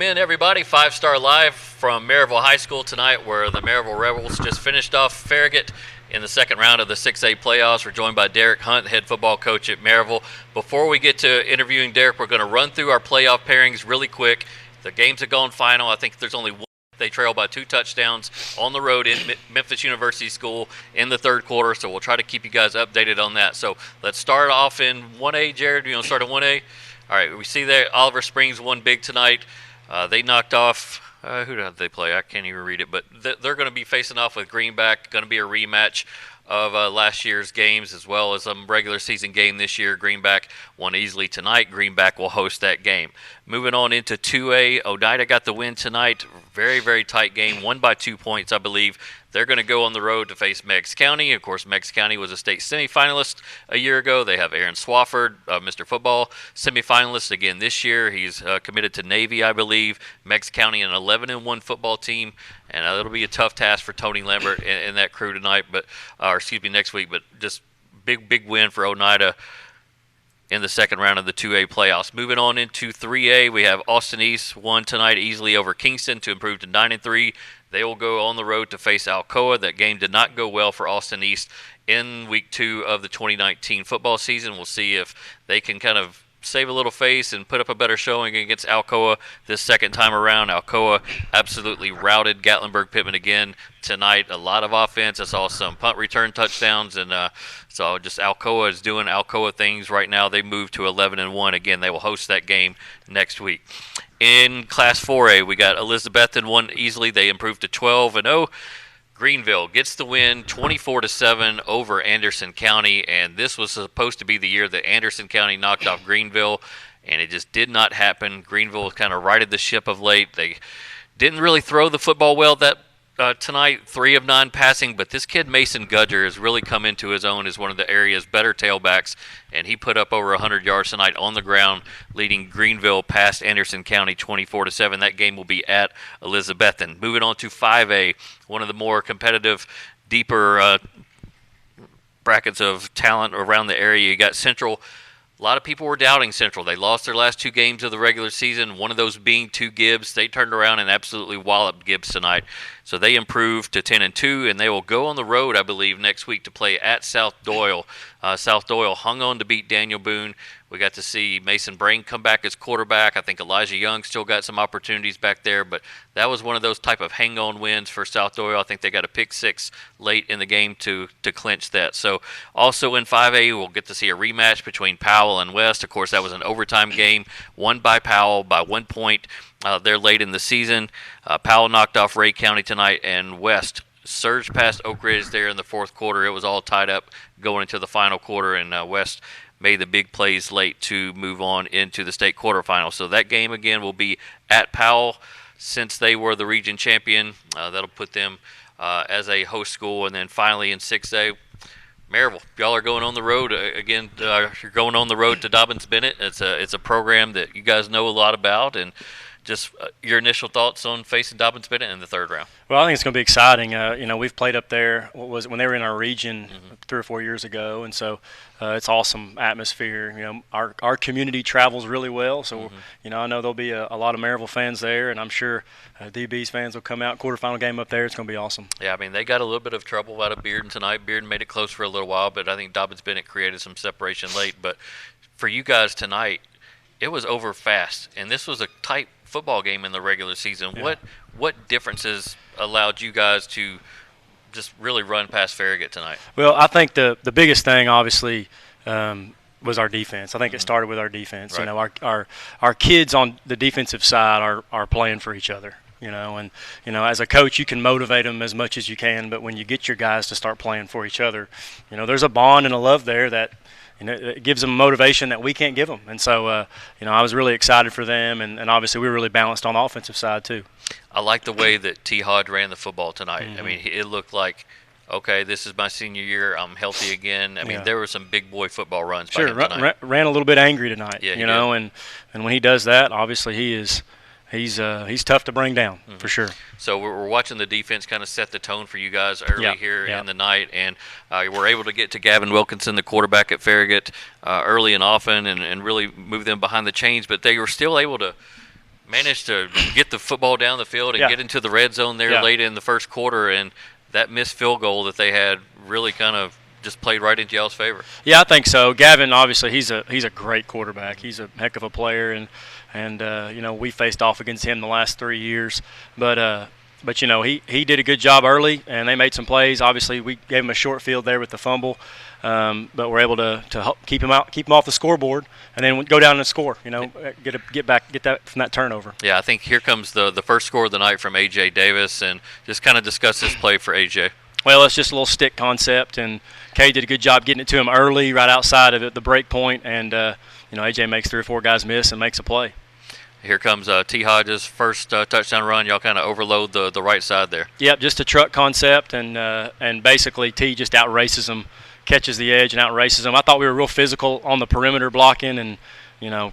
in, everybody. 5-Star Live from Maryville High School tonight, where the Maryville Rebels just finished off Farragut in the second round of the 6A playoffs. We're joined by Derek Hunt, head football coach at Maryville. Before we get to interviewing Derek, we're going to run through our playoff pairings really quick. The games have gone final. I think there's only one. They trail by 2 touchdowns on the road in Memphis University School in the third quarter, so we'll try to keep you guys updated on that. So let's start off in 1A. Jared, you want to start in 1A? All right, we see that Oliver Springs won big tonight. They knocked off who did they play? I can't even read it, but they're going to be facing off with Greenback. Going to be a rematch of last year's games as well as a regular season game this year. Greenback won easily tonight. Greenback will host that game. Moving on into 2A, Oneida got the win tonight. Very, very tight game, won by 2 points, I believe. They're going to go on the road to face Meigs County. Of course, Meigs County was a state semifinalist a year ago. They have Aaron Swafford, Mr. Football, semifinalist again this year. He's committed to Navy, I believe. Meigs County, an 11-1 football team, and it'll be a tough task for Tony Lambert and that crew tonight, next week. But just big win for Oneida in the second round of the 2A playoffs. Moving on into 3A, we have Austin East won tonight easily over Kingston to improve to 9-3. They will go on the road to face Alcoa. That game did not go well for Austin East in week 2 of the 2019 football season. We'll see if they can kind of save a little face and put up a better showing against Alcoa this second time around. Alcoa absolutely routed Gatlinburg-Pittman again tonight. A lot of offense. I saw some punt return touchdowns, and so just Alcoa is doing Alcoa things right now. They moved to 11-1. Again, they will host that game next week. In Class 4A, we got Elizabethton won easily. They improved to 12-0. Greenville gets the win 24-7 over Anderson County, and this was supposed to be the year that Anderson County knocked off Greenville, and it just did not happen. Greenville kind of righted the ship of late. They didn't really throw the football well tonight, 3 of 9 passing, but this kid Mason Gudger has really come into his own as one of the area's better tailbacks, and he put up over 100 yards tonight on the ground, leading Greenville past Anderson County 24-7. That game will be at Elizabethton. Moving on to 5A, one of the more competitive, deeper brackets of talent around the area. You got Central. A lot of people were doubting Central. They lost their last 2 games of the regular season, one of those being to Gibbs. They turned around and absolutely walloped Gibbs tonight. So they improved to 10-2, and they will go on the road, I believe, next week to play at South Doyle. South Doyle hung on to beat Daniel Boone. We got to see Mason Brain come back as quarterback. I think Elijah Young still got some opportunities back there, but that was one of those type of hang-on wins for South Doyle. I think they got a pick 6 late in the game to clinch that. So also in 5A, we'll get to see a rematch between Powell and West. Of course, that was an overtime game, won by Powell by 1 point. They're late in the season. Powell knocked off Ray County tonight, and West surged past Oak Ridge there in the fourth quarter. It was all tied up going into the final quarter, and West made the big plays late to move on into the state quarterfinals. So that game, again, will be at Powell. Since they were the region champion, that'll put them as a host school. And then finally in 6A, Maryville, y'all are going on the road again. You're going on the road to Dobbins-Bennett. It's a program that you guys know a lot about, and just your initial thoughts on facing Dobbins-Bennett in the third round. Well, I think it's going to be exciting. We've played up there. When they were in our region 3 or 4 years ago, and so it's awesome atmosphere. Our community travels really well, so I know there'll be a lot of Maryville fans there, and I'm sure DB's fans will come out. Quarterfinal game up there, it's going to be awesome. Yeah, I mean they got a little bit of trouble out of Bearden tonight. Bearden made it close for a little while, but I think Dobbins-Bennett created some separation late. But for you guys tonight, it was over fast, and this was a tight football game in the regular season. Yeah. What differences allowed you guys to just really run past Farragut tonight? Well, I think the biggest thing obviously was our defense. I think it started with our defense. Right. Our kids on the defensive side are playing for each other. And as a coach, you can motivate them as much as you can, but when you get your guys to start playing for each other, there's a bond and a love there that it gives them motivation that we can't give them. And so, I was really excited for them, and obviously we were really balanced on the offensive side too. I like the way that T. Hodge ran the football tonight. I mean, it looked like, okay, this is my senior year. I'm healthy again. I mean, there were some big boy football runs by him tonight. Ran a little bit angry tonight, yeah, and when he does that, obviously he's tough to bring down for sure. So we're watching the defense kind of set the tone for you guys early here in the night, and we're able to get to Gavin Wilkinson, the quarterback at Farragut, early and often, and really move them behind the chains. But they were still able to managed to get the football down the field and get into the red zone there late in the first quarter, and that missed field goal that they had really kind of just played right into y'all's favor. Yeah, I think so. Gavin, obviously, he's a great quarterback. He's a heck of a player, and we faced off against him the last 3 years, but he did a good job early, and they made some plays. Obviously, we gave him a short field there with the fumble, but we're able to help keep him off the scoreboard, and then go down and score. Get that from that turnover. Yeah, I think here comes the first score of the night from A.J. Davis, and just kind of discuss this play for A.J. Well, it's just a little stick concept, and Kay did a good job getting it to him early, right outside of it, the break point, and A.J. makes 3 or 4 guys miss and makes a play. Here comes T. Hodges' first touchdown run. Y'all kind of overload the right side there. Yep, just a truck concept, and basically T just outraces him, catches the edge and outraces him. I thought we were real physical on the perimeter blocking, and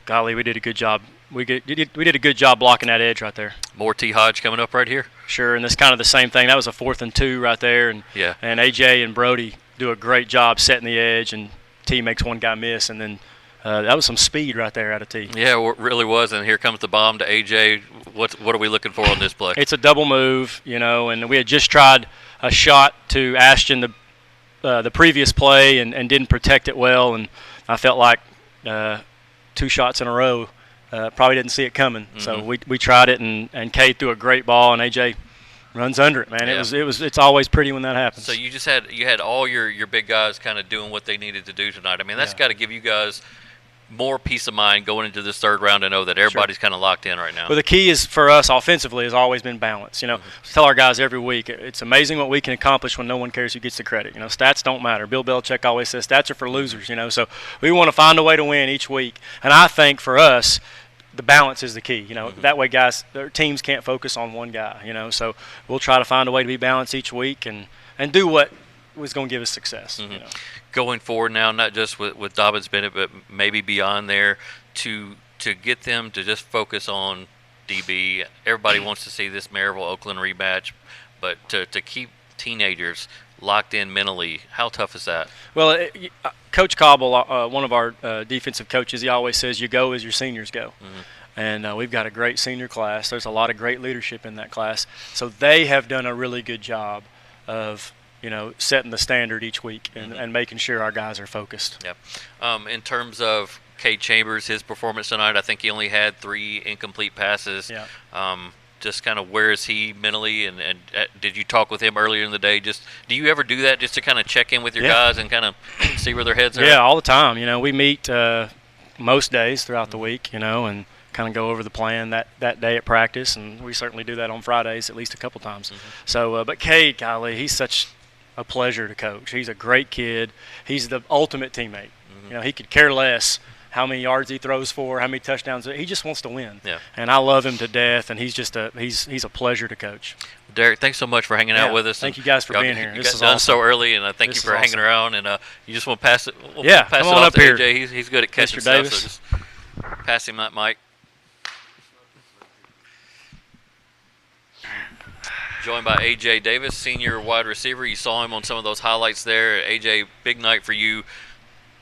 golly, we did a good job. We did a good job blocking that edge right there. More T. Hodge coming up right here. Sure, and that's kind of the same thing. That was a 4th and 2 right there, and AJ and Brody do a great job setting the edge, and T makes one guy miss, and then that was some speed right there out of T. Yeah, it really was, and here comes the bomb to AJ. What are we looking for on this play? It's a double move, and we had just tried a shot to Ashton the previous play and didn't protect it well, and I felt like 2 shots in a row. Probably didn't see it coming, so we tried it, and Kay threw a great ball, and AJ runs under it. Man, it's always pretty when that happens. So you had all your big guys kind of doing what they needed to do tonight. I mean, that's got to give you guys more peace of mind going into this third round to know that everybody's kind of locked in right now. Well, the key is for us offensively has always been balance. We tell our guys every week, it's amazing what we can accomplish when no one cares who gets the credit. Stats don't matter. Bill Belichick always says stats are for losers. So we want to find a way to win each week, and I think for us, the balance is the key. That way guys, their teams can't focus on one guy. So we'll try to find a way to be balanced each week and do what was going to give us success. Going forward now, not just with Dobbins Bennett, but maybe beyond there, to get them to just focus on DB. Everybody wants to see this Maryville-Oakland rematch, but to keep teenagers locked in mentally, how tough is that? Well, Coach Cobble, one of our defensive coaches, he always says, you go as your seniors go. And we've got a great senior class. There's a lot of great leadership in that class. So they have done a really good job of setting the standard each week and making sure our guys are focused. Yeah. In terms of Cade Chambers, his performance tonight, I think he only had 3 incomplete passes. Yeah. Just kind of where is he mentally, and did you talk with him earlier in the day? Just do you ever do that just to kind of check in with your guys and kind of see where their heads are? Yeah, all the time. We meet most days throughout the week, and kind of go over the plan that day at practice, and we certainly do that on Fridays at least a couple times. So, but Cade, golly, he's such a pleasure to coach. He's a great kid. He's the ultimate teammate. He could care less how many yards he throws for, how many touchdowns. He just wants to win. Yeah. And I love him to death, and he's just he's a pleasure to coach. Derek, thanks so much for hanging out with us. Thank you guys for being here. This is done awesome. So early, and I thank you for hanging around. And you just want to pass it. Pass it on off up to here. AJ. He's good at catching Mr. stuff. Davis. So just pass him that mic. Joined by A.J. Davis, senior wide receiver. You saw him on some of those highlights there. A.J., big night for you.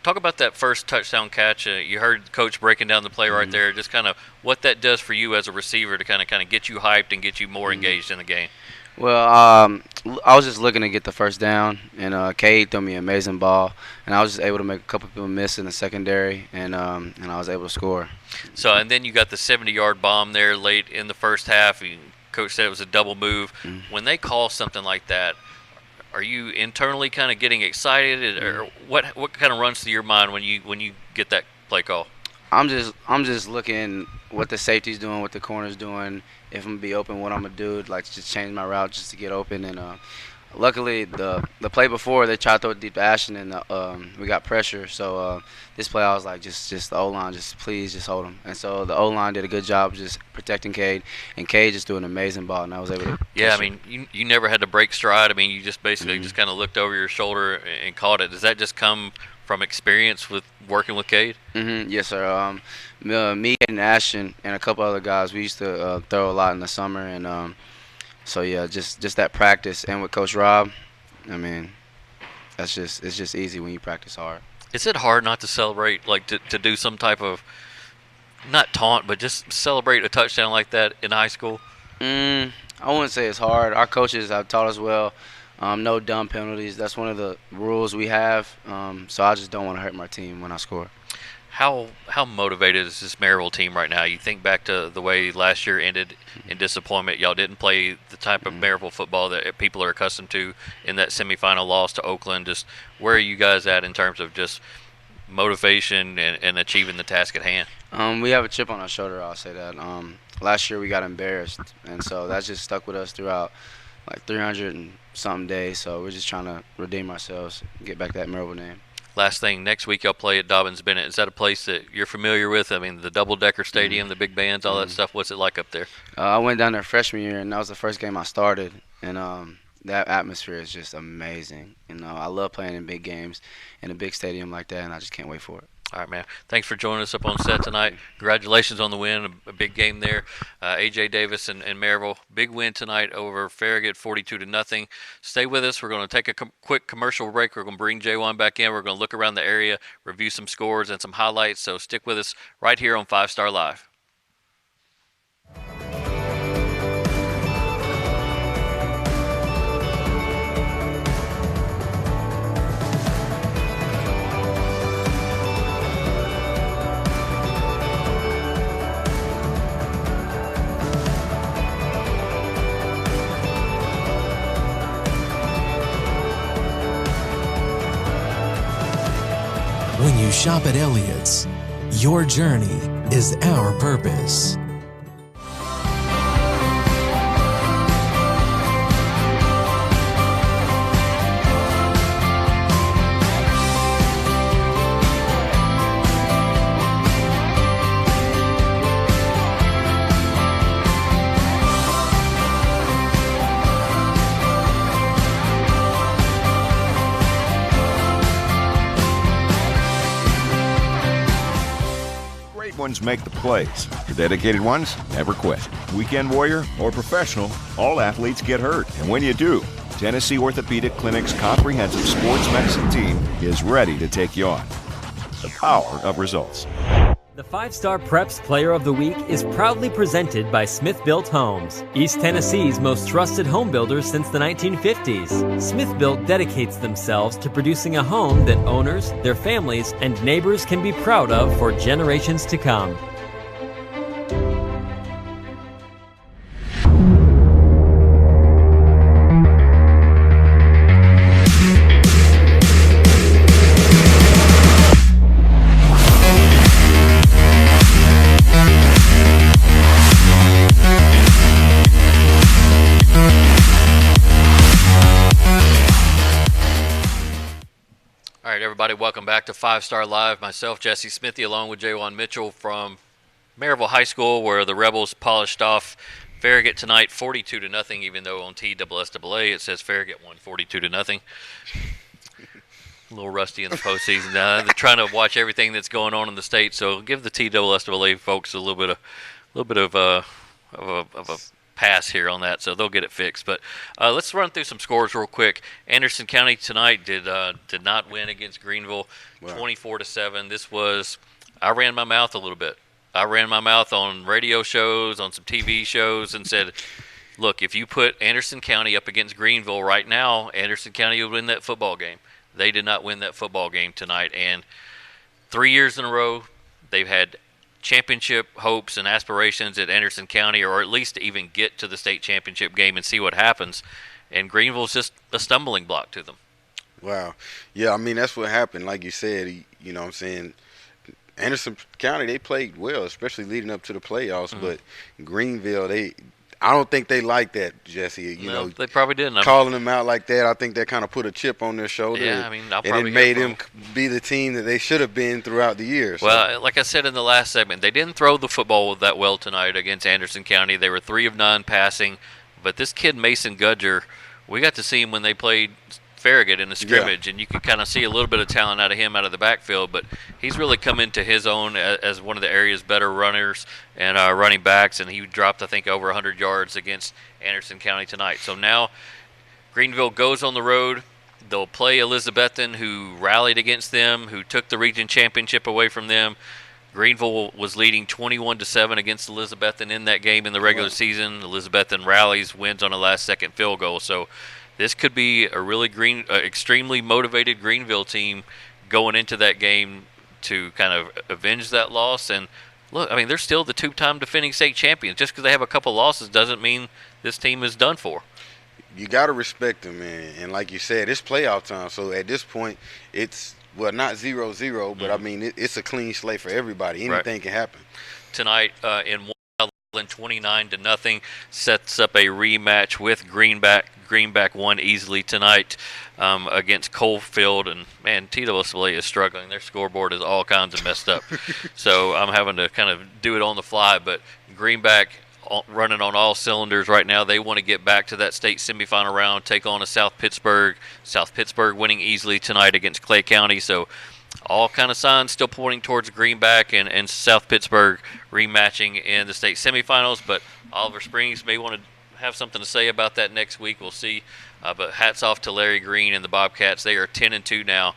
Talk about that first touchdown catch. You heard Coach breaking down the play right there. Just kind of what that does for you as a receiver to kind of get you hyped and get you more engaged in the game. Well, I was just looking to get the first down, and Cade threw me an amazing ball, and I was just able to make a couple people miss in the secondary, and I was able to score. So, and then you got the 70-yard bomb there late in the first half. Coach said it was a double move. When they call something like that, are you internally kind of getting excited, or what kind of runs through your mind when you get that play call? I'm just looking what the safety's doing, what the corner's doing. If I'm gonna be open, what I'm gonna do, like just change my route just to get open. And luckily, the play before they tried to throw it deep to Ashton, and we got pressure. So this play, I was like, just the O-line, please hold him. And so the O-line did a good job just protecting Cade, and Cade just threw an amazing ball, and I was able to. Yeah, I mean, you never had to break stride. I mean, you just basically just kind of looked over your shoulder and caught it. Does that just come from experience with working with Cade? Yes, sir. Me and Ashton and a couple other guys, we used to throw a lot in the summer, and so yeah, just that practice, and with Coach Rob, I mean, it's just easy when you practice hard. Is it hard not to celebrate, like to do some type of not taunt, but just celebrate a touchdown like that in high school? I wouldn't say it's hard. Our coaches have taught us well. No dumb penalties. That's one of the rules we have. So I just don't want to hurt my team when I score. How motivated is this Maryville team right now? You think back to the way last year ended in disappointment. Y'all didn't play the type of Maryville football that people are accustomed to in that semifinal loss to Oakland. Just where are you guys at in terms of just motivation and achieving the task at hand? We have a chip on our shoulder, I'll say that. Last year we got embarrassed, and so that just stuck with us throughout like 300 and something days. So we're just trying to redeem ourselves, get back that Maryville name. Last thing, next week y'all play at Dobbins-Bennett. Is that a place that you're familiar with? I mean, the double-decker stadium, the big bands, all that stuff. What's it like up there? I went down there freshman year, and that was the first game I started. And that atmosphere is just amazing. I love playing in big games in a big stadium like that, and I just can't wait for it. All right, man. Thanks for joining us up on set tonight. Congratulations on the win, a big game there. A.J. Davis and Maryville, big win tonight over Farragut, 42-0. Stay with us. We're going to take a quick commercial break. We're going to bring J1 back in. We're going to look around the area, review some scores and some highlights. So stick with us right here on 5 Star Live. When you shop at Elliott's, your journey is our purpose. Ones make the plays. The dedicated ones never quit. Weekend warrior or professional, all athletes get hurt. And when you do, Tennessee Orthopedic Clinic's comprehensive sports medicine team is ready to take you on. The power of results. The 5-Star Preps Player of the Week is proudly presented by Smith Built Homes, East Tennessee's most trusted home builders since the 1950s. Smith Built dedicates themselves to producing a home that owners, their families, and neighbors can be proud of for generations to come. Everybody, welcome back to 5 Star Live. Myself, Jesse Smithy, along with J1 Mitchell from Maryville High School, where the Rebels polished off Farragut tonight 42-0, even though on TSSAA it says Farragut won 42-0. A little rusty in the postseason. They're trying to watch everything that's going on in the state, so give the TSSAA folks a little bit of a pass here on that, so they'll get it fixed. But let's run through some scores real quick. Anderson County tonight did not win against Greenville, 24-7. This was, I ran my mouth a little bit. I ran my mouth on radio shows, on some TV shows, and said, look, if you put Anderson County up against Greenville right now, Anderson County would win that football game. They did not win that football game tonight, and 3 years in a row they've had championship hopes and aspirations at Anderson County, or at least to even get to the state championship game and see what happens. And Greenville's just a stumbling block to them. Wow. Yeah, I mean, that's what happened. Like you said, you know what I'm saying, Anderson County, they played well, especially leading up to the playoffs. But Greenville, I don't think they like that, Jesse. You know, they probably didn't. Calling them out like that, I think that kind of put a chip on their shoulder. Yeah, I mean, and it made them be the team that they should have been throughout the year. So. Well, like I said in the last segment, they didn't throw the football that well tonight against Anderson County. They were 3 of 9 passing. But this kid, Mason Gudger, we got to see him when they played Farragut in the scrimmage, and you could kind of see a little bit of talent out of him out of the backfield, but he's really come into his own as one of the area's better runners and running backs, and he dropped, I think, over 100 yards against Anderson County tonight. So now Greenville goes on the road. They'll play Elizabethton, who rallied against them, who took the region championship away from them. Greenville was leading 21-7 against Elizabethton in that game in the regular season. Elizabethton rallies, wins on a last-second field goal. So this could be a really extremely motivated Greenville team going into that game to kind of avenge that loss. And look, I mean, they're still the two-time defending state champions. Just because they have a couple losses doesn't mean this team is done for. You got to respect them, man. And like you said, it's playoff time. So at this point, it's, well, not 0-0, but I mean, it's a clean slate for everybody. Anything can happen. Tonight in 29-0 sets up a rematch with Greenback. Greenback won easily tonight against Coalfield, and man, TWSLA is struggling. Their scoreboard is all kinds of messed up. So I'm having to kind of do it on the fly, but Greenback running on all cylinders right now. They want to get back to that state semifinal round, take on a South Pittsburgh. South Pittsburgh winning easily tonight against Clay County. So all kind of signs still pointing towards Greenback and South Pittsburgh rematching in the state semifinals. But Oliver Springs may want to have something to say about that next week. We'll see. But hats off to Larry Green and the Bobcats. They are 10-2 now.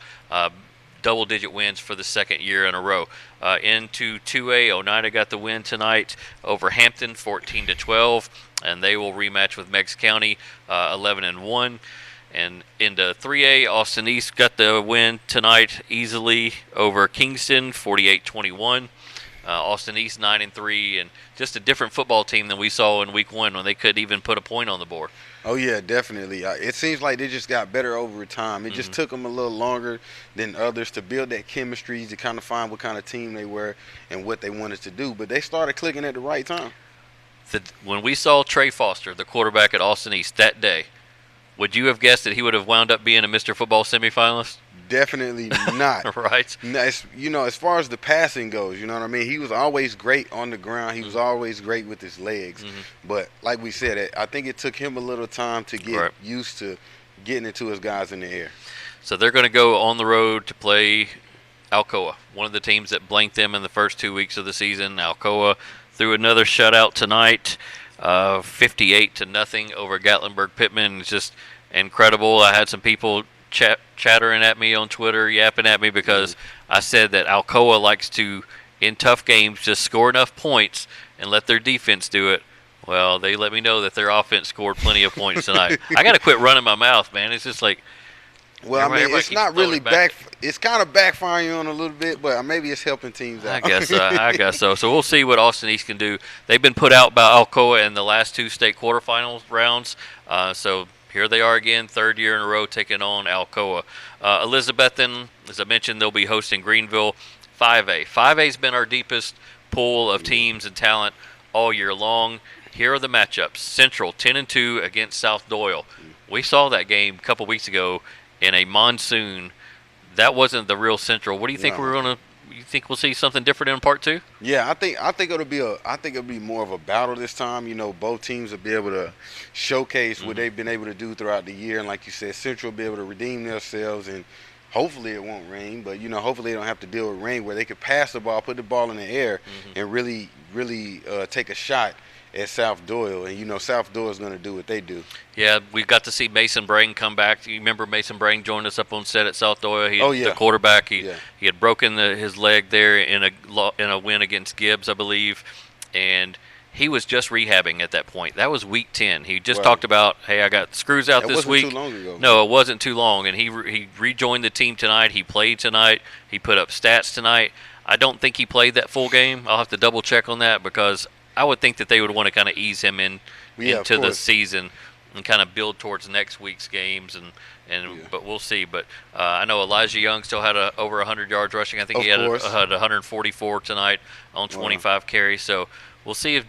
Double-digit wins for the second year in a row. Into 2A, Oneida got the win tonight over Hampton, 14-12, and they will rematch with Meigs County, 11-1. And into 3A, Austin East got the win tonight easily over Kingston, 48-21. Austin East 9-3, and just a different football team than we saw in Week 1 when they couldn't even put a point on the board. Oh, yeah, definitely. It seems like they just got better over time. It just took them a little longer than others to build that chemistry, to kind of find what kind of team they were and what they wanted to do. But they started clicking at the right time. When we saw Trey Foster, the quarterback at Austin East, that day, would you have guessed that he would have wound up being a Mr. Football semifinalist? Definitely not. Right. As far as the passing goes, you know what I mean? He was always great on the ground. He was always great with his legs. But like we said, I think it took him a little time to get used to getting into his guys in the air. So they're going to go on the road to play Alcoa, one of the teams that blanked them in the first 2 weeks of the season. Alcoa threw another shutout tonight, 58-0 over Gatlinburg Pittman. It's just incredible. I had some people chattering at me on Twitter, yapping at me because I said that Alcoa likes to, in tough games, just score enough points and let their defense do it. Well, they let me know that their offense scored plenty of points tonight. I got to quit running my mouth, man. It's just like, well, I mean, it's not really it's kind of backfiring on a little bit, but maybe it's helping teams out. I guess so. So we'll see what Austin East can do. They've been put out by Alcoa in the last two state quarterfinals rounds. So here they are again, third year in a row, taking on Alcoa. Elizabethton, as I mentioned, they'll be hosting Greenville. 5A. 5A's been our deepest pool of teams and talent all year long. Here are the matchups. Central, 10-2 against South Doyle. We saw that game a couple weeks ago in a monsoon. That wasn't the real Central. What do you think you think we'll see something different in part 2? Yeah, I think it'll be more of a battle this time. You know, both teams will be able to showcase what they've been able to do throughout the year, and like you said, Central will be able to redeem themselves, and hopefully it won't rain, but you know, hopefully they don't have to deal with rain, where they could pass the ball, put the ball in the air, and really take a shot at South Doyle. And you know, South Doyle's going to do what they do. Yeah, we got to see Mason Brang come back. You remember Mason Brang joined us up on set at South Doyle? The quarterback. He had broken his leg there in a win against Gibbs, I believe, and he was just rehabbing at that point. That was week 10. He just talked about, hey, I got screws out this week. Too long ago. No, it wasn't too long, and he rejoined the team tonight. He played tonight. He put up stats tonight. I don't think he played that full game. I'll have to double check on that, because I would think that they would want to kind of ease him into the season and kind of build towards next week's games, but we'll see. But I know Elijah Young still had over 100 yards rushing. I think he had 144 tonight on 25 carries. So we'll see. If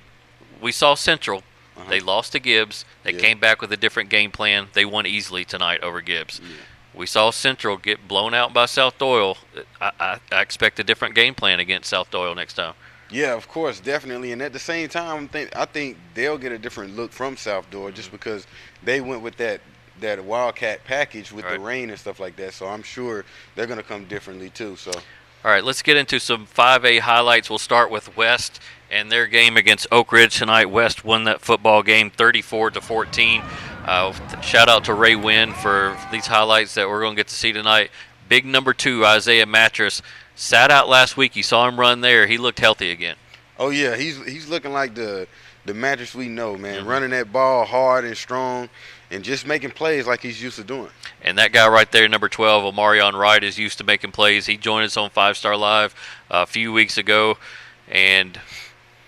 we saw Central, they lost to Gibbs. They came back with a different game plan. They won easily tonight over Gibbs. We saw Central get blown out by South Doyle. I expect a different game plan against South Doyle next time. Yeah, of course, definitely. And at the same time, I think they'll get a different look from South Doyle, just because they went with that Wildcat package with the rain and stuff like that. So I'm sure they're going to come differently too. So, all right, let's get into some 5A highlights. We'll start with West and their game against Oak Ridge tonight. West won that football game 34-14. Shout out to Ray Wynn for these highlights that we're going to get to see tonight. Big number 2, Isaiah Mattress, sat out last week. You saw him run there. He looked healthy again. Oh yeah, he's looking like the mattress we know, man. Running that ball hard and strong, and just making plays like he's used to doing. And that guy right there, number 12, Omarion Wright, is used to making plays. He joined us on 5 Star Live a few weeks ago, and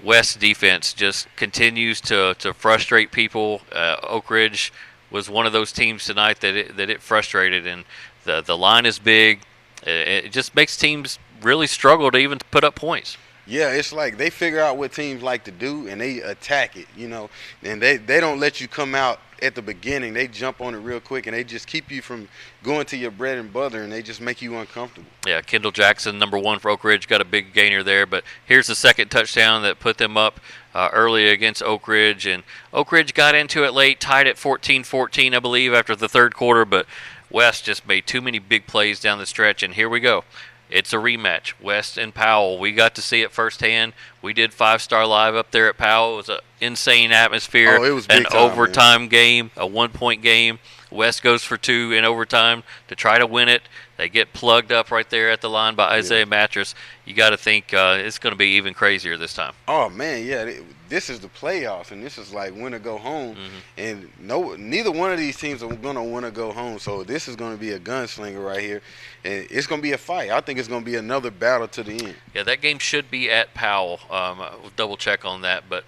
West's defense just continues to frustrate people. Oak Ridge was one of those teams tonight that it frustrated, and the line is big. It just makes teams really struggle to even put up points. Yeah, it's like they figure out what teams like to do, and they attack it, and they don't let you come out at the beginning. They jump on it real quick, and they just keep you from going to your bread and butter, and they just make you uncomfortable. Yeah, Kendall Jackson, number 1 for Oak Ridge, got a big gainer there, but here's the second touchdown that put them up early against Oak Ridge, and Oak Ridge got into it late, tied at 14-14, I believe, after the third quarter, but West just made too many big plays down the stretch, and here we go. It's a rematch, West and Powell. We got to see it firsthand. We did 5 Star Live up there at Powell. It was an insane atmosphere. Oh, it was big an time, overtime game, a 1-point game. West goes for 2 in overtime to try to win it. They get plugged up right there at the line by Isaiah Mattress. You got to think it's going to be even crazier this time. Oh man, yeah, this is the playoffs, and this is like win or go home. And neither one of these teams are going to want to go home. So this is going to be a gunslinger right here, and it's going to be a fight. I think it's going to be another battle to the end. Yeah, that game should be at Powell. We'll double check on that, but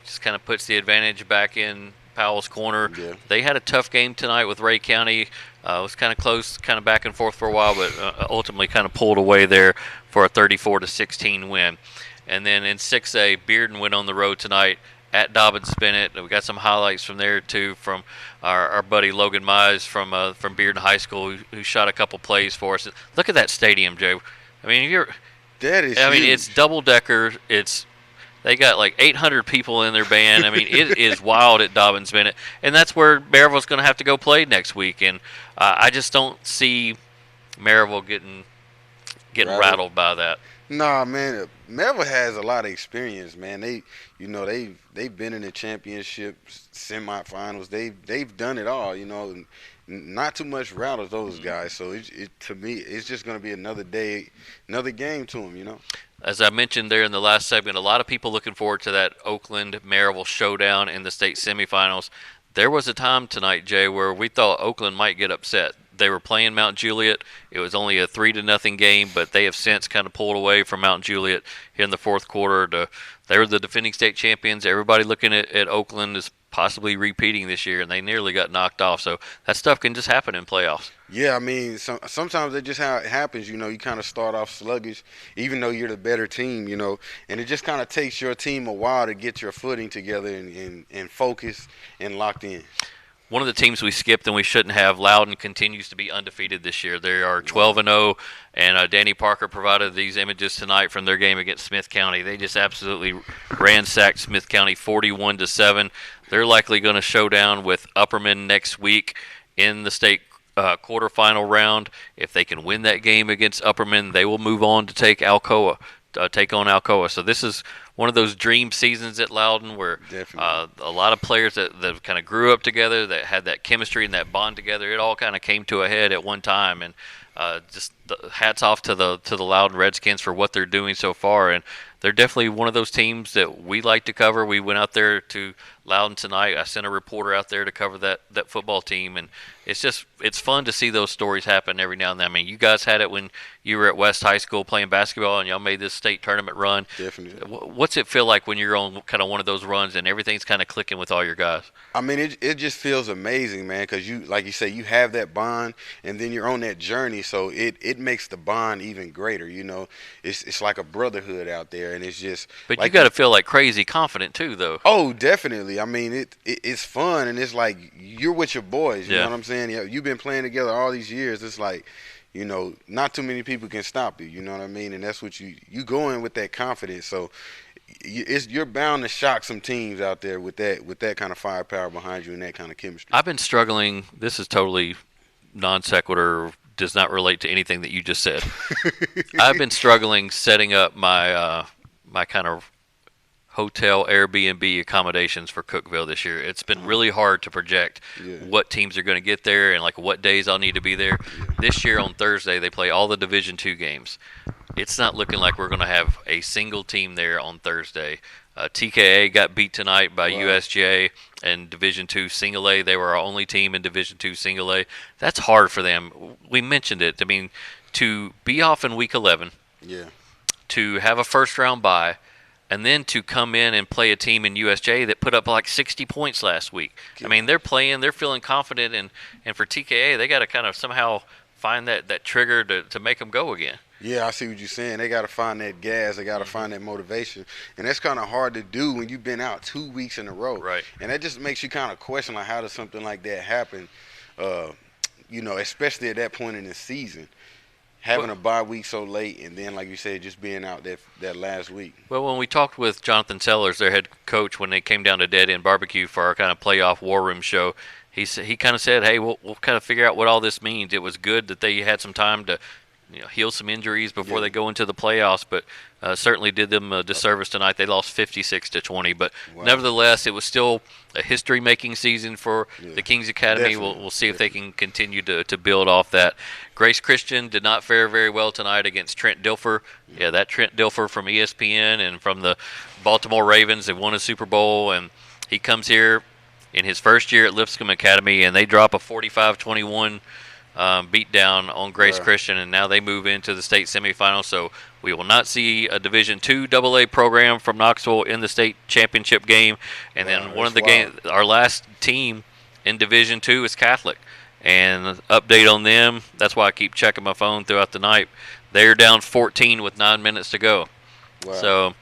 just kind of puts the advantage back in Powell's corner. Yeah. They had a tough game tonight with Ray County. It was kind of close, kind of back and forth for a while, but ultimately kind of pulled away there for a 34-16 win. And then in 6A, Bearden went on the road tonight at Dobbins Bennett. We got some highlights from there too, from our buddy Logan Mize from Bearden High School, who shot a couple plays for us. Look at that stadium, Joe. I mean, huge. It's double decker. They got like 800 people in their band. I mean, it is wild at Dobbins Bennett, and that's where Maryville's going to have to go play next week. And I just don't see Maryville getting rattled by that. Nah, man, Maryville has a lot of experience, man. They've been in the championship semifinals. They've done it all, Not too much rattles those guys. So to me, it's just going to be another day, another game to them, As I mentioned there in the last segment, a lot of people looking forward to that Oakland-Maryville showdown in the state semifinals. There was a time tonight, Jay, where we thought Oakland might get upset. They were playing Mount Juliet. It was only a 3-0 game, but they have since kind of pulled away from Mount Juliet in the fourth quarter. They were the defending state champions. Everybody looking at Oakland is possibly repeating this year, and they nearly got knocked off. So that stuff can just happen in playoffs. Yeah, I mean, sometimes it's just how it happens. You kind of start off sluggish, even though you're the better team, and it just kind of takes your team a while to get your footing together and focus and locked in. One of the teams we skipped and we shouldn't have, Loudon, continues to be undefeated this year. They are 12-0, and Danny Parker provided these images tonight from their game against Smith County. They just absolutely ransacked Smith County 41-7. They're likely going to show down with Upperman next week in the state quarterfinal round. If they can win that game against Upperman, they will move on to take on Alcoa. So this is one of those dream seasons at Loudon where a lot of players that kind of grew up together, that had that chemistry and that bond together, it all kind of came to a head at one time. And just hats off to the Loudon Redskins for what they're doing so far. And they're definitely one of those teams that we like to cover. We went out there to Loudon tonight. I sent a reporter out there to cover that football team, and it's fun to see those stories happen every now and then. I mean, you guys had it when you were at West High School playing basketball, and y'all made this state tournament run. Definitely. What's it feel like when you're on kind of one of those runs and everything's kind of clicking with all your guys? I mean, it just feels amazing, man, because you, like you say, you have that bond, and then you're on that journey, so it makes the bond even greater. It's like a brotherhood out there, and it's just. But like you got to feel like crazy confident too, though. Oh, definitely. I mean, it's fun, and it's like you're with your boys. You know what I'm saying? You've been playing together all these years. It's like, not too many people can stop you. You know what I mean? And that's what you go in with that confidence. So you're bound to shock some teams out there with that kind of firepower behind you and that kind of chemistry. I've been struggling. This is totally non sequitur. Does not relate to anything that you just said. I've been struggling setting up my my kind of hotel Airbnb accommodations for Cookeville this year. It's been really hard to project what teams are going to get there and like what days I'll need to be there. This year on Thursday they play all the Division II games. It's not looking like we're going to have a single team there on Thursday. TKA got beat tonight by USJ and Division II Single A. They were our only team in Division II Single A. That's hard for them. We mentioned it. I mean, to be off in Week 11, to have a first-round bye, and then to come in and play a team in USJ that put up like 60 points last week. I mean, they're feeling confident, and for TKA, they got to kind of somehow find that trigger to make them go again. Yeah, I see what you're saying. They got to find that gas. They got to find that motivation. And that's kind of hard to do when you've been out 2 weeks in a row. Right. And that just makes you kind of question, like, how does something like that happen, especially at that point in the season, having a bye week so late and then, like you said, just being out that last week. Well, when we talked with Jonathan Sellers, their head coach, when they came down to Dead End Barbecue for our kind of playoff war room show, he kind of said, hey, we'll kind of figure out what all this means. It was good that they had some time to heal some injuries before they go into the playoffs, but certainly did them a disservice tonight. They lost 56-20, but nevertheless, it was still a history-making season for the Kings Academy. We'll see if they can continue to build off that. Grace Christian did not fare very well tonight against Trent Dilfer. Yeah, that Trent Dilfer from ESPN and from the Baltimore Ravens. They won a Super Bowl, and he comes here in his first year at Lipscomb Academy, and they drop a 45-21 beat down on Grace Christian, and now they move into the state semifinals. So we will not see a Division II AA program from Knoxville in the state championship game. And then one of the games, our last team in Division II is Catholic. And update on them, that's why I keep checking my phone throughout the night. They're down 14 with 9 minutes to go. Wow. So,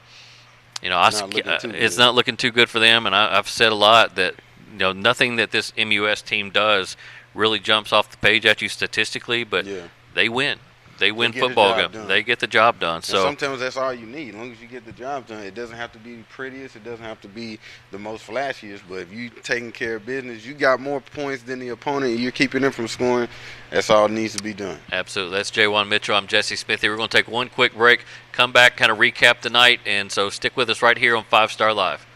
it's not looking too good for them. And I've said a lot that nothing that this MUS team does really jumps off the page at you statistically, but they win. They win football games. They get the job done. So sometimes that's all you need. As long as you get the job done, it doesn't have to be the prettiest. It doesn't have to be the most flashiest. But if you taking care of business, you got more points than the opponent, and you're keeping them from scoring. That's all that needs to be done. Absolutely. That's Jaywan Mitchell. I'm Jesse Smithy. We're going to take one quick break, come back, kind of recap the night, and so stick with us right here on 5 Star Live.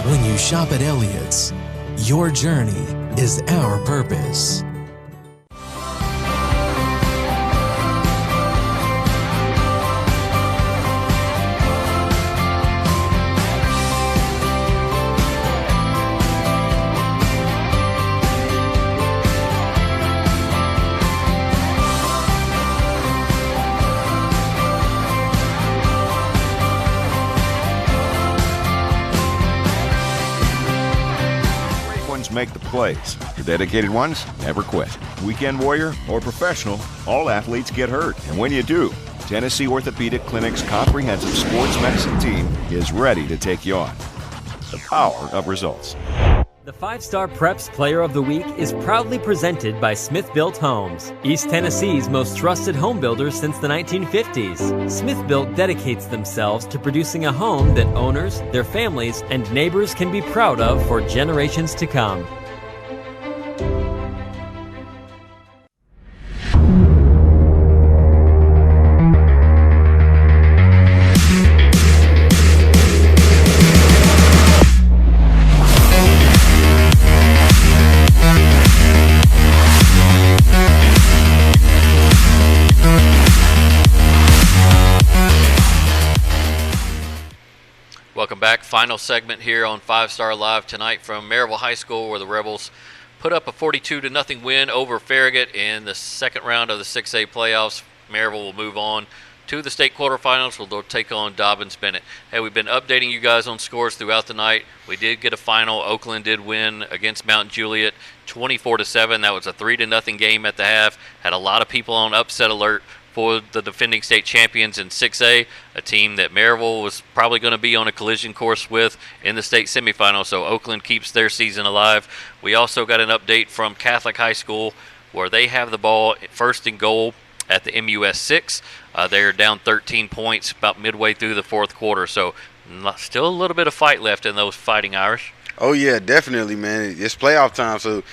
When you shop at Elliott's, your journey is our purpose. Make the plays. The dedicated ones never quit. Weekend warrior or professional, all athletes get hurt. And when you do, Tennessee Orthopedic Clinic's comprehensive sports medicine team is ready to take you on. The power of results. The 5-Star Preps Player of the Week is proudly presented by Smith Built Homes, East Tennessee's most trusted home builders since the 1950s. Smith Built dedicates themselves to producing a home that owners, their families, and neighbors can be proud of for generations to come. Welcome back. Final segment here on 5 Star Live tonight from Maryville High School, where the Rebels put up a 42-0 win over Farragut in the second round of the 6A playoffs. Maryville will move on to the state quarterfinals, where they'll take on Dobbins Bennett. Hey, we've been updating you guys on scores throughout the night. We did get a final. Oakland did win against Mount Juliet 24-7. That was a 3-0 game at the half. Had a lot of people on upset alert for the defending state champions in 6A, a team that Maryville was probably going to be on a collision course with in the state semifinal. So Oakland keeps their season alive. We also got an update from Catholic High School where they have the ball first and goal at the MUS 6. They're down 13 points about midway through the fourth quarter. So still a little bit of fight left in those Fighting Irish. Oh, yeah, definitely, man. It's playoff time, so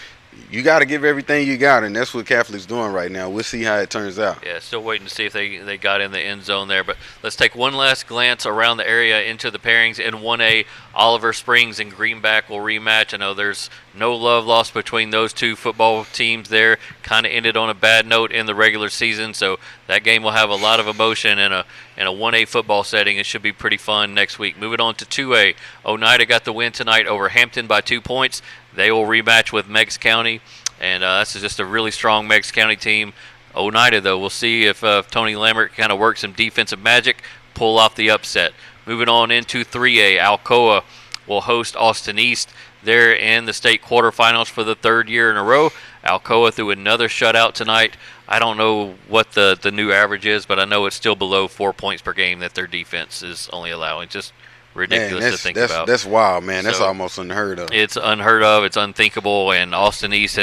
you got to give everything you got, and that's what Catholic's doing right now. We'll see how it turns out. Yeah, still waiting to see if they got in the end zone there. But let's take one last glance around the area into the pairings. In 1A, Oliver Springs and Greenback will rematch. I know there's no love lost between those two football teams there. Kind of ended on a bad note in the regular season, so that game will have a lot of emotion in a 1A football setting. It should be pretty fun next week. Moving on to 2A, Oneida got the win tonight over Hampton by 2 points. They will rematch with Meigs County, and that's just a really strong Meigs County team. Oneida, though, we'll see if Tony Lambert kind of works some defensive magic, pull off the upset. Moving on into 3A, Alcoa will host Austin East. They're in the state quarterfinals for the third year in a row. Alcoa threw another shutout tonight. I don't know what the new average is, but I know it's still below 4 points per game that their defense is only allowing. Just ridiculous to think about. That's wild, man. That's almost unheard of. It's unheard of. It's unthinkable. And Austin East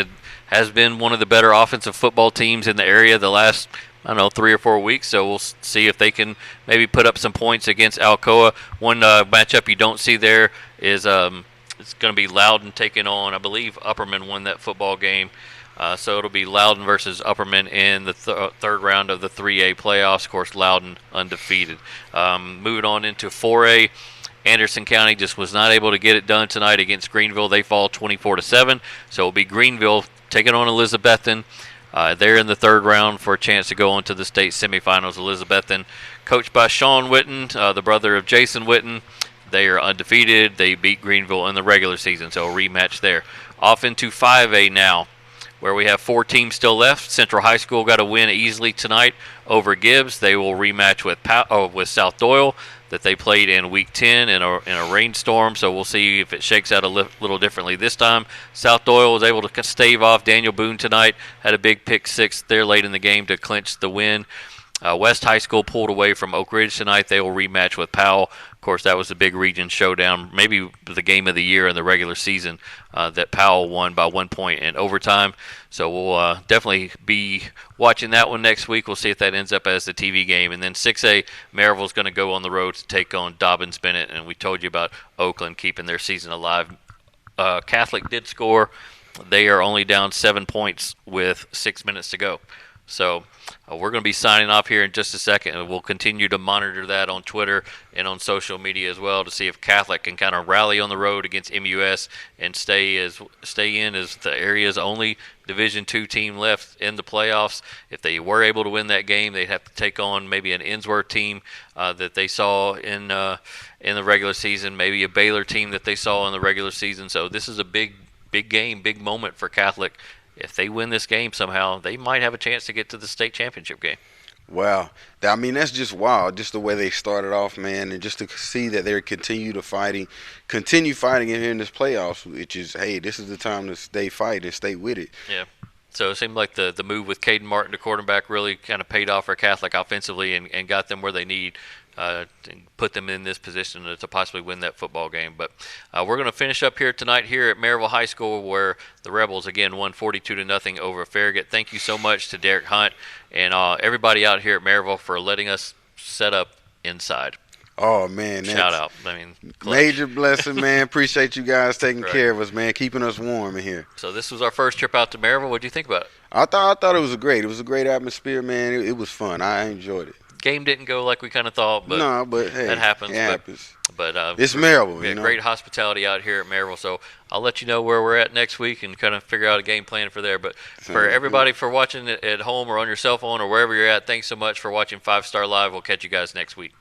has been one of the better offensive football teams in the area the last, 3 or 4 weeks. So we'll see if they can maybe put up some points against Alcoa. One matchup you don't see there is it's going to be Loudon taking on, I believe, Upperman won that football game. So it'll be Loudon versus Upperman in the third round of the 3A playoffs. Of course, Loudon undefeated. Moving on into 4A, Anderson County just was not able to get it done tonight against Greenville. They fall 24-7. So it'll be Greenville taking on Elizabethton. They're in the third round for a chance to go on to the state semifinals. Elizabethton, coached by Sean Witten, the brother of Jason Witten. They are undefeated. They beat Greenville in the regular season, so a rematch there. Off into 5A now, where we have 4 teams still left. Central High School got a win easily tonight over Gibbs. They will rematch with South Doyle that they played in Week 10 in a rainstorm, so we'll see if it shakes out a little differently this time. South Doyle was able to stave off Daniel Boone tonight, had a big pick six there late in the game to clinch the win. West High School pulled away from Oak Ridge tonight. They will rematch with Powell. Of course, that was the big region showdown, maybe the game of the year in the regular season that Powell won by 1 point in overtime. So we'll definitely be watching that one next week. We'll see if that ends up as the TV game. And then 6A, Maryville's going to go on the road to take on Dobbins Bennett. And we told you about Oakland keeping their season alive. Catholic did score. They are only down 7 points with 6 minutes to go. So we're going to be signing off here in just a second, and we'll continue to monitor that on Twitter and on social media as well to see if Catholic can kind of rally on the road against MUS and stay in as the area's only Division II team left in the playoffs. If they were able to win that game, they'd have to take on maybe an Innsworth team that they saw in the regular season, maybe a Baylor team that they saw in the regular season. So this is a big game, big moment for Catholic. If they win this game somehow, they might have a chance to get to the state championship game. Wow. I mean, that's just wild, just the way they started off, man, and just to see that they continue fighting in here in this playoffs, which is, hey, this is the time to stay fighting and stay with it. Yeah. So it seemed like the move with Caden Martin, the quarterback, really kind of paid off for Catholic offensively and got them where they need to put them in this position to possibly win that football game. But we're going to finish up here tonight here at Maryville High School, where the Rebels again won 42-0 over Farragut. Thank you so much to Derek Hunt and everybody out here at Maryville for letting us set up inside. Oh, man. Shout out. I mean, major blessing, man. Appreciate you guys taking care of us, man, keeping us warm in here. So this was our first trip out to Maryville. What did you think about it? I thought it was great. It was a great atmosphere, man. It was fun. I enjoyed it. Game didn't go like we kind of thought, but hey, that happens. It happens. But it's Maryville. We had great hospitality out here at Maryville, so I'll let you know where we're at next week and kind of figure out a game plan for there. But for everybody for watching at home or on your cell phone or wherever you're at, thanks so much for watching 5 Star Live. We'll catch you guys next week.